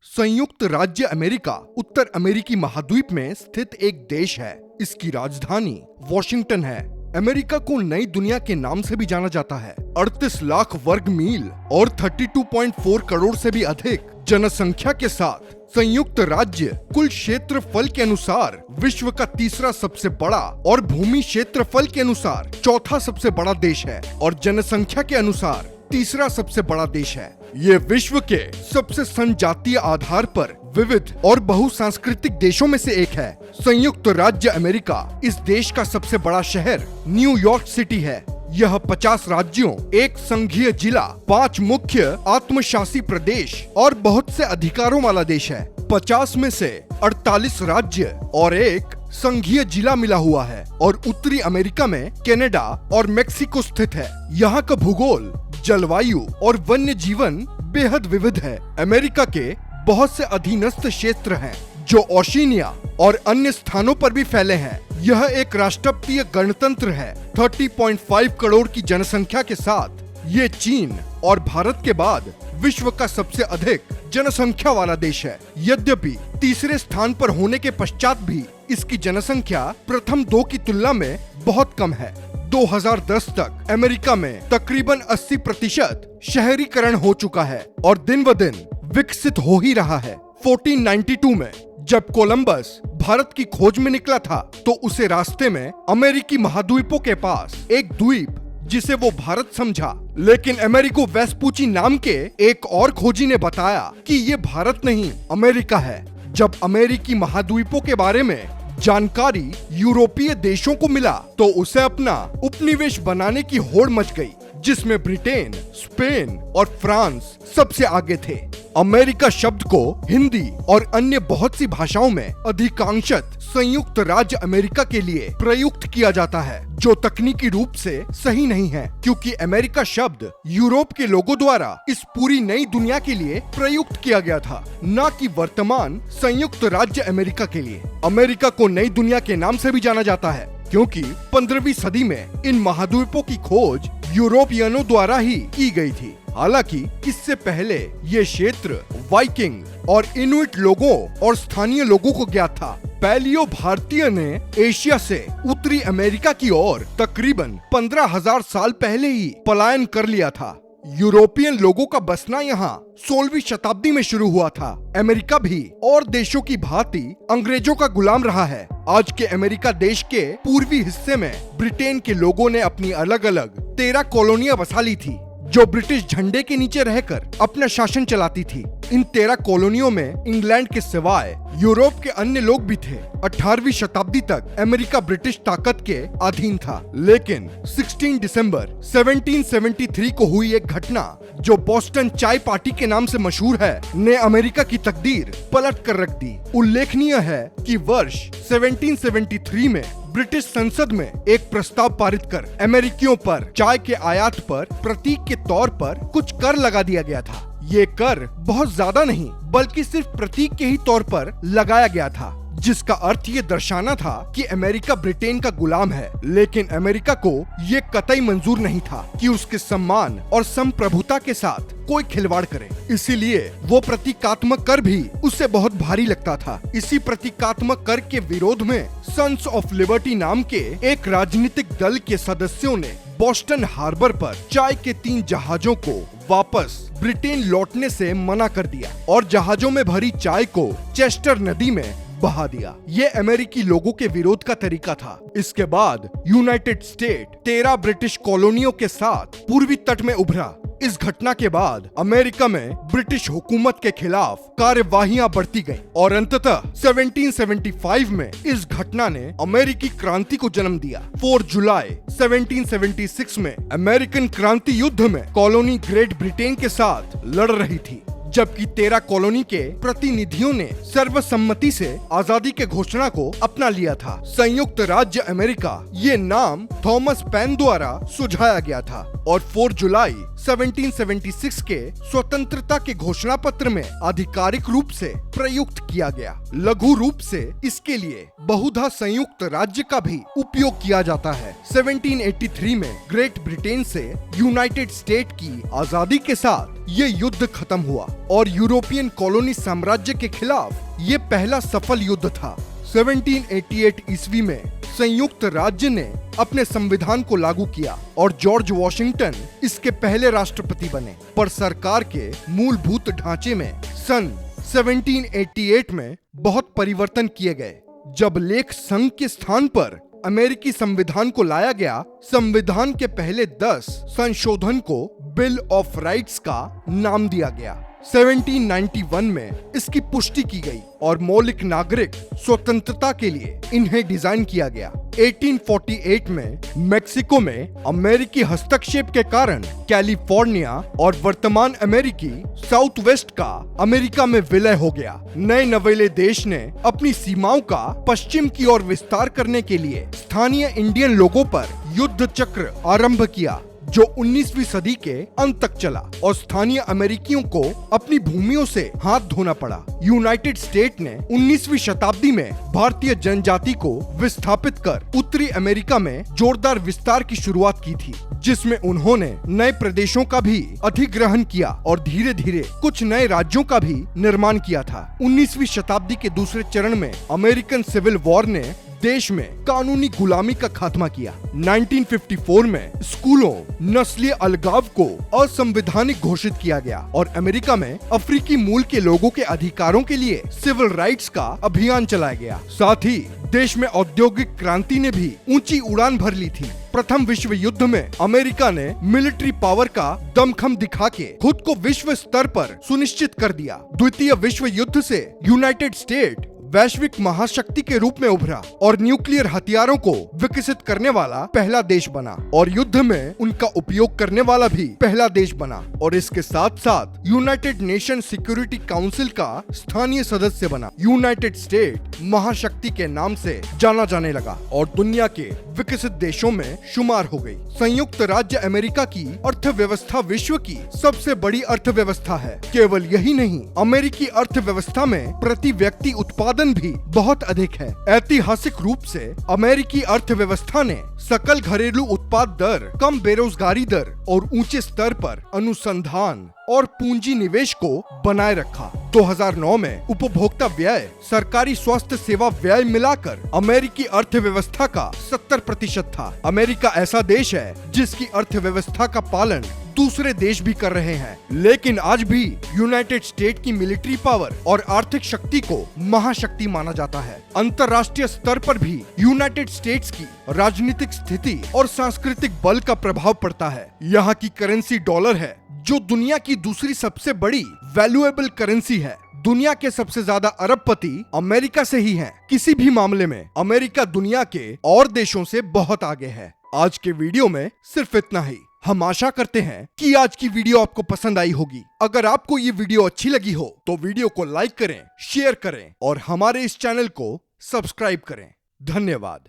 संयुक्त राज्य अमेरिका उत्तर अमेरिकी महाद्वीप में स्थित एक देश है। इसकी राजधानी वॉशिंगटन है। अमेरिका को नई दुनिया के नाम से भी जाना जाता है। 38 लाख वर्ग मील और 32.4 करोड़ से भी अधिक जनसंख्या के साथ संयुक्त राज्य कुल क्षेत्रफल के अनुसार विश्व का तीसरा सबसे बड़ा और भूमि क्षेत्रफल के अनुसार चौथा सबसे बड़ा देश है और जनसंख्या के अनुसार तीसरा सबसे बड़ा देश है। ये विश्व के सबसे संजातीय आधार पर विविध और बहुसांस्कृतिक देशों में से एक है। संयुक्त राज्य अमेरिका इस देश का सबसे बड़ा शहर न्यूयॉर्क सिटी है। यह 50 राज्यों, एक संघीय जिला, 5 मुख्य आत्मशासी प्रदेश और बहुत से अधिकारों वाला देश है। 50 में से 48 राज्य और एक संघीय जिला मिला हुआ है और उत्तरी अमेरिका में कनाडा और मेक्सिको स्थित है। यहाँ का भूगोल, जलवायु और वन्य जीवन बेहद विविध है। अमेरिका के बहुत से अधीनस्थ क्षेत्र हैं जो ओशिनिया और अन्य स्थानों पर भी फैले हैं। यह एक राष्ट्रपतीय गणतंत्र है। 30.5 करोड़ की जनसंख्या के साथ ये चीन और भारत के बाद विश्व का सबसे अधिक जनसंख्या वाला देश है। यद्यपि तीसरे स्थान पर होने के पश्चात भी इसकी जनसंख्या प्रथम 2 की तुलना में बहुत कम है। 2010 तक अमेरिका में तकरीबन 80% शहरीकरण हो चुका है और दिन ब दिन विकसित हो ही रहा है। 1492 में जब कोलंबस भारत की खोज में निकला था तो उसे रास्ते में अमेरिकी महाद्वीपों के पास एक द्वीप जिसे वो भारत समझा, लेकिन अमेरिको वेस्पूची नाम के एक और खोजी ने बताया कि ये भारत नहीं अमेरिका है। जब अमेरिकी महाद्वीपों के बारे में जानकारी यूरोपीय देशों को मिला तो उसे अपना उपनिवेश बनाने की होड़ मच गई, जिसमें ब्रिटेन, स्पेन और फ्रांस सबसे आगे थे। अमेरिका शब्द को हिंदी और अन्य बहुत सी भाषाओं में अधिकांशत संयुक्त राज्य अमेरिका के लिए प्रयुक्त किया जाता है, जो तकनीकी रूप से सही नहीं है, क्योंकि अमेरिका शब्द यूरोप के लोगों द्वारा इस पूरी नई दुनिया के लिए प्रयुक्त किया गया था, न कि वर्तमान संयुक्त राज्य अमेरिका के लिए। अमेरिका को नई दुनिया के नाम से भी जाना जाता है क्योंकि 15वीं सदी में इन महाद्वीपों की खोज यूरोपियनों द्वारा ही की गई थी। हालांकि इससे पहले ये क्षेत्र वाइकिंग और इनुइट लोगों और स्थानीय लोगों को ज्ञात था। पैलियो भारतीय ने एशिया से उत्तरी अमेरिका की ओर तकरीबन 15,000 साल पहले ही पलायन कर लिया था। यूरोपियन लोगों का बसना यहाँ 16वीं शताब्दी में शुरू हुआ था। अमेरिका भी और देशों की भांति अंग्रेजों का गुलाम रहा है। आज के अमेरिका देश के पूर्वी हिस्से में ब्रिटेन के लोगों ने अपनी अलग अलग 13 कॉलोनियां बसा ली थी, जो ब्रिटिश झंडे के नीचे रहकर अपना शासन चलाती थी। इन 13 कॉलोनियों में इंग्लैंड के सिवाय यूरोप के अन्य लोग भी थे। 18वीं शताब्दी तक अमेरिका ब्रिटिश ताकत के अधीन था, लेकिन 16 दिसंबर 1773 को हुई एक घटना जो बोस्टन चाय पार्टी के नाम से मशहूर है, ने अमेरिका की तकदीर पलट कर रख दी। उल्लेखनीय है कि वर्ष 1773 में ब्रिटिश संसद में एक प्रस्ताव पारित कर अमेरिकियों पर चाय के आयात पर प्रतीक के तौर पर कुछ कर लगा दिया गया था। ये कर बहुत ज्यादा नहीं बल्कि सिर्फ प्रतीक के ही तौर पर लगाया गया था, जिसका अर्थ ये दर्शाना था कि अमेरिका ब्रिटेन का गुलाम है। लेकिन अमेरिका को ये कतई मंजूर नहीं था कि उसके सम्मान और संप्रभुता के साथ कोई खिलवाड़ करे, इसीलिए वो प्रतीकात्मक कर भी उसे बहुत भारी लगता था। इसी प्रतीकात्मक कर के विरोध में सन्स ऑफ लिबर्टी नाम के एक राजनीतिक दल के सदस्यों ने बोस्टन हार्बर पर चाय के 3 जहाजों को वापस ब्रिटेन लौटने से मना कर दिया और जहाजों में भरी चाय को चेस्टर नदी में बहा दिया। ये अमेरिकी लोगों के विरोध का तरीका था। इसके बाद यूनाइटेड स्टेट 13 ब्रिटिश कॉलोनियों के साथ पूर्वी तट में उभरा। इस घटना के बाद अमेरिका में ब्रिटिश हुकूमत के खिलाफ कार्यवाहियां बढ़ती गईं और अंततः 1775 में इस घटना ने अमेरिकी क्रांति को जन्म दिया। 4 जुलाई 1776 में अमेरिकन क्रांति युद्ध में कॉलोनी ग्रेट ब्रिटेन के साथ लड़ रही थी, जबकि 13 कॉलोनी के प्रतिनिधियों ने सर्वसम्मति से आजादी के घोषणा को अपना लिया था। संयुक्त राज्य अमेरिका ये नाम थॉमस पेन द्वारा सुझाया गया था और 4 जुलाई 1776 के स्वतंत्रता के घोषणा पत्र में आधिकारिक रूप से प्रयुक्त किया गया। लघु रूप से इसके लिए बहुधा संयुक्त राज्य का भी उपयोग किया जाता है। 1783 में ग्रेट ब्रिटेन से यूनाइटेड स्टेट की आजादी के साथ ये युद्ध खत्म हुआ। और यूरोपियन कॉलोनी साम्राज्य के खिलाफ ये पहला सफल युद्ध था। 1788 ईस्वी में संयुक्त राज्य ने अपने संविधान को लागू किया और जॉर्ज वॉशिंगटन इसके पहले राष्ट्रपति बने। पर सरकार के मूलभूत ढांचे में सन 1788 में बहुत परिवर्तन किए गए। जब लेख संघ के स्थान पर अमेरिकी संविधान को लाया गया, संविधान के पहले 10 संशोधन को बिल ऑफ राइट्स का नाम दिया गया। 1791 में इसकी पुष्टि की गई और मौलिक नागरिक स्वतंत्रता के लिए इन्हें डिजाइन किया गया। 1848 में मेक्सिको में अमेरिकी हस्तक्षेप के कारण कैलिफोर्निया और वर्तमान अमेरिकी साउथ वेस्ट का अमेरिका में विलय हो गया। नए नवेले देश ने अपनी सीमाओं का पश्चिम की ओर विस्तार करने के लिए स्थानीय इंडियन लोगों पर युद्ध चक्र आरंभ किया, जो 19वीं सदी के अंत तक चला और स्थानीय अमेरिकियों को अपनी भूमियों से हाथ धोना पड़ा। यूनाइटेड स्टेट ने 19वीं शताब्दी में भारतीय जनजाति को विस्थापित कर उत्तरी अमेरिका में जोरदार विस्तार की शुरुआत की थी, जिसमें उन्होंने नए प्रदेशों का भी अधिग्रहण किया और धीरे धीरे कुछ नए राज्यों का भी निर्माण किया था। 19वीं शताब्दी के दूसरे चरण में अमेरिकन सिविल वॉर ने देश में कानूनी गुलामी का खात्मा किया। 1954 में स्कूलों नस्लीय अलगाव को असंवैधानिक घोषित किया गया और अमेरिका में अफ्रीकी मूल के लोगों के अधिकारों के लिए सिविल राइट्स का अभियान चलाया गया। साथ ही देश में औद्योगिक क्रांति ने भी ऊंची उड़ान भर ली थी। प्रथम विश्व युद्ध में अमेरिका ने मिलिट्री पावर का दमखम दिखा के खुद को विश्व स्तर पर सुनिश्चित कर दिया। द्वितीय विश्व युद्ध से यूनाइटेड स्टेट वैश्विक महाशक्ति के रूप में उभरा और न्यूक्लियर हथियारों को विकसित करने वाला पहला देश बना और युद्ध में उनका उपयोग करने वाला भी पहला देश बना और इसके साथ साथ यूनाइटेड नेशन सिक्योरिटी काउंसिल का स्थानीय सदस्य बना। यूनाइटेड स्टेट महाशक्ति के नाम से जाना जाने लगा और दुनिया के विकसित देशों में शुमार हो गई। संयुक्त राज्य अमेरिका की अर्थव्यवस्था विश्व की सबसे बड़ी अर्थव्यवस्था है। केवल यही नहीं, अमेरिकी अर्थव्यवस्था में प्रति व्यक्ति उत्पादन भी बहुत अधिक है। ऐतिहासिक रूप से अमेरिकी अर्थव्यवस्था ने सकल घरेलू उत्पाद दर, कम बेरोजगारी दर और ऊंचे स्तर पर अनुसंधान और पूंजी निवेश को बनाए रखा। 2009 में उपभोक्ता व्यय, सरकारी स्वास्थ्य सेवा व्यय मिलाकर अमेरिकी अर्थव्यवस्था का 70% था। अमेरिका ऐसा देश है जिसकी अर्थव्यवस्था का पालन दूसरे देश भी कर रहे हैं, लेकिन आज भी यूनाइटेड स्टेट की मिलिट्री पावर और आर्थिक शक्ति को महाशक्ति माना जाता है। अंतर्राष्ट्रीय स्तर पर भी यूनाइटेड स्टेट्स की राजनीतिक स्थिति और सांस्कृतिक बल का प्रभाव पड़ता है। यहाँ की करेंसी डॉलर है, जो दुनिया की दूसरी सबसे बड़ी वैल्यूएबल करेंसी है। दुनिया के सबसे ज्यादा अरबपति अमेरिका से ही हैं। किसी भी मामले में अमेरिका दुनिया के और देशों से बहुत आगे है। आज के वीडियो में सिर्फ इतना ही। हम आशा करते हैं कि आज की वीडियो आपको पसंद आई होगी। अगर आपको ये वीडियो अच्छी लगी हो तो वीडियो को लाइक करें, शेयर करें और हमारे इस चैनल को सब्सक्राइब करें। धन्यवाद।